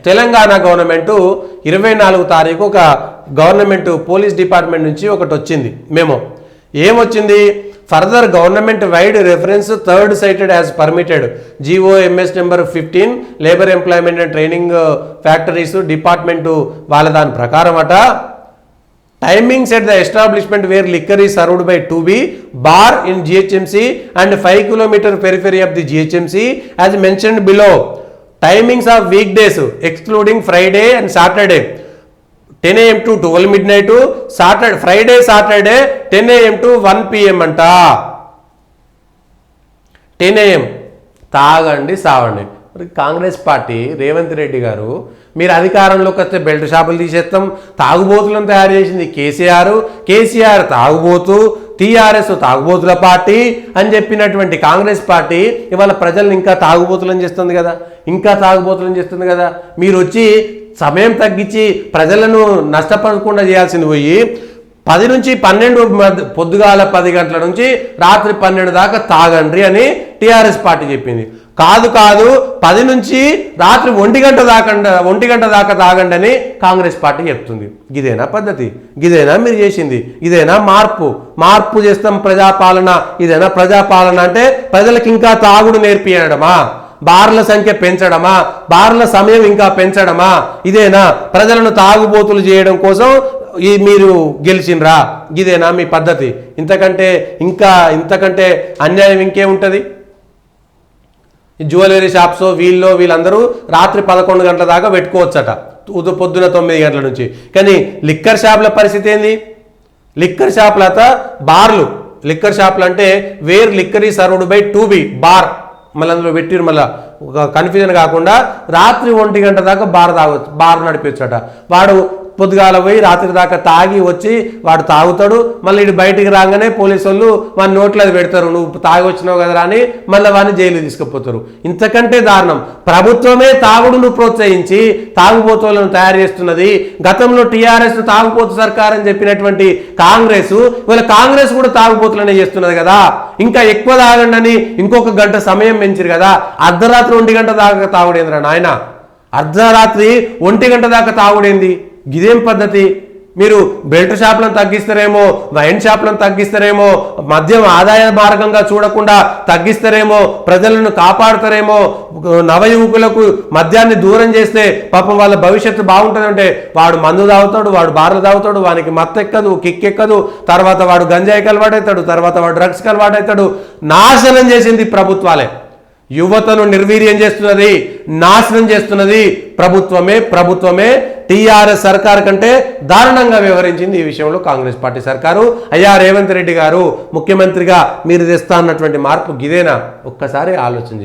Telangana government 24 తారీఖు ఒక government police department నుంచి ఒకటి వచ్చింది మెమో. ఏమొచ్చింది? Further government wide reference third cited as permitted GOMS number 15 labour employment and training factories department వాళ్ళ దాని ప్రకారం అట timings at the establishment where liquor is served by 2B bar in GHMC and 5 kilometre periphery of the GHMC as mentioned below. Timings of week days excluding Friday and Saturday 10 AM to 12 midnight, Saturday Friday Saturday 10 AM to 1 PM అంట. 10 AM తాగండి సావండి. Congress party Revanth Reddy గారు మీరు అధికారంలోకి వస్తే belt షాపులు తీసేస్తాం, తాగుబోతులను తయారు చేసింది కేసీఆర్ తాగుబోతు, TRS తాగుబోతుల పార్టీ అని చెప్పినటువంటి కాంగ్రెస్ పార్టీ ఇవాళ ప్రజల్ని ఇంకా తాగుబోతులను చేస్తుంది కదా. మీరు వచ్చి సమయం తగ్గించి ప్రజలను నష్టపడకుండా చేయాల్సింది పోయి 10 నుంచి 12 పొద్దుగాల 10 గంటల నుంచి రాత్రి 12 దాకా తాగండి అని TRS పార్టీ చెప్పింది. కాదు 10 నుంచి రాత్రి 1 గంట దాకా తాగండి అని కాంగ్రెస్ పార్టీ చెప్తుంది. ఇదేనా పద్ధతి? ఇదేనా మీరు చేసింది? ఇదేనా మార్పు చేస్తాం ప్రజాపాలన? ఇదేనా ప్రజాపాలన అంటే ప్రజలకు ఇంకా తాగుడు నేర్పియడమా? బార్ల సంఖ్య పెంచడమా? బార్ల సమయం ఇంకా పెంచడమా? ఇదేనా ప్రజలను తాగుబోతులు చేయడం కోసం మీరు గెలిచినరా? ఇదేనా మీ పద్ధతి? ఇంతకంటే అన్యాయం ఇంకేముంటుంది? జ్యువెలరీ షాప్స్ వీళ్ళందరూ రాత్రి 11 గంటల దాకా పెట్టుకోవచ్చట, పొద్దున 9 గంటల నుంచి. కానీ లిక్కర్ షాపుల పరిస్థితి ఏంది? లిక్కర్ షాపులత బార్లు, లిక్కర్ షాపులు అంటే వేర్ లిక్కర్ ఈ సర్వ్డ్ బై 2B బార్, మళ్ళీ అందులో పెట్టిరు, మళ్ళీ కన్ఫ్యూజన్ కాకుండా రాత్రి 1 గంట దాకా బార్ నడిపించట. వాడు పొద్దుగాల పోయి రాత్రి దాకా తాగి వచ్చి వాడు తాగుతాడు, మళ్ళీ ఇటు బయటికి రాగానే పోలీసు వాళ్ళు వాడిని నోట్లో పెడతారు, నువ్వు తాగి వచ్చినావు కదరా అని మళ్ళీ వాడిని జైలు తీసుకుపోతారు. ఇంతకంటే దారుణం. ప్రభుత్వమే తాగుడును ప్రోత్సహించి తాగుబోతులను తయారు చేస్తున్నది. గతంలో TRS తాగుబోతు సర్కార్ అని చెప్పినటువంటి కాంగ్రెస్ కూడా తాగుబోతులనే చేస్తున్నది కదా. ఇంకా ఎక్కువ తాగండి అని ఇంకొక గంట సమయం పెంచారు కదా. అర్ధరాత్రి 1 గంట దాకా తాగుడేంద్రా నాయన? అర్ధరాత్రి 1 గంట దాకా తాగుడేంది? ఇదేం పద్ధతి? మీరు బెల్ట్ షాపులను తగ్గిస్తారేమో, వైన్ షాపులను తగ్గిస్తారేమో, మద్యం ఆదాయ మార్గంగా చూడకుండా తగ్గిస్తారేమో, ప్రజలను కాపాడుతారేమో, నవయువకులకు మద్యాన్ని దూరం చేస్తే పాపం వాళ్ళ భవిష్యత్తు బాగుంటుందంటే వాడు మందు తాగుతాడు, వాడు బార్లు తాగుతాడు, వానికి మత్తెక్కదు, కిక్కెక్కదు, తర్వాత వాడు గంజాయికి అలవాటవుతాడు, తర్వాత వాడు డ్రగ్స్కి అలవాటవుతాడు. నాశనం చేసింది ప్రభుత్వాలే. యువతను నిర్వీర్యం చేస్తున్నది, నాశనం చేస్తున్నది ప్రభుత్వమే. TRS సర్కార్ కంటే దారుణంగా వ్యవహరించింది ఈ విషయంలో కాంగ్రెస్ పార్టీ సర్కారు. అయ్యా రేవంత్ రెడ్డి గారు ముఖ్యమంత్రిగా మీరు తెస్తా అన్నటువంటి మార్పు గిదేనా? ఒక్కసారి ఆలోచన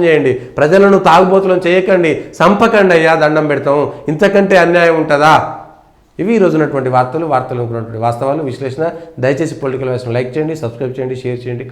చేయండి. ప్రజలను తాగుబోతులను చేయకండి, సంపకండి అయ్యా, దండం పెడతాం. ఇంతకంటే అన్యాయం ఉంటుందా? ఇవి ఈ రోజున్నటువంటి వార్తలు అనుకున్నటువంటి వాస్తవాలు విశ్లేషణ. దయచేసి పొలిటికల్ వాయిస్ను లైక్ చేయండి, సబ్స్క్రైబ్ చేయండి, షేర్ చేయండి.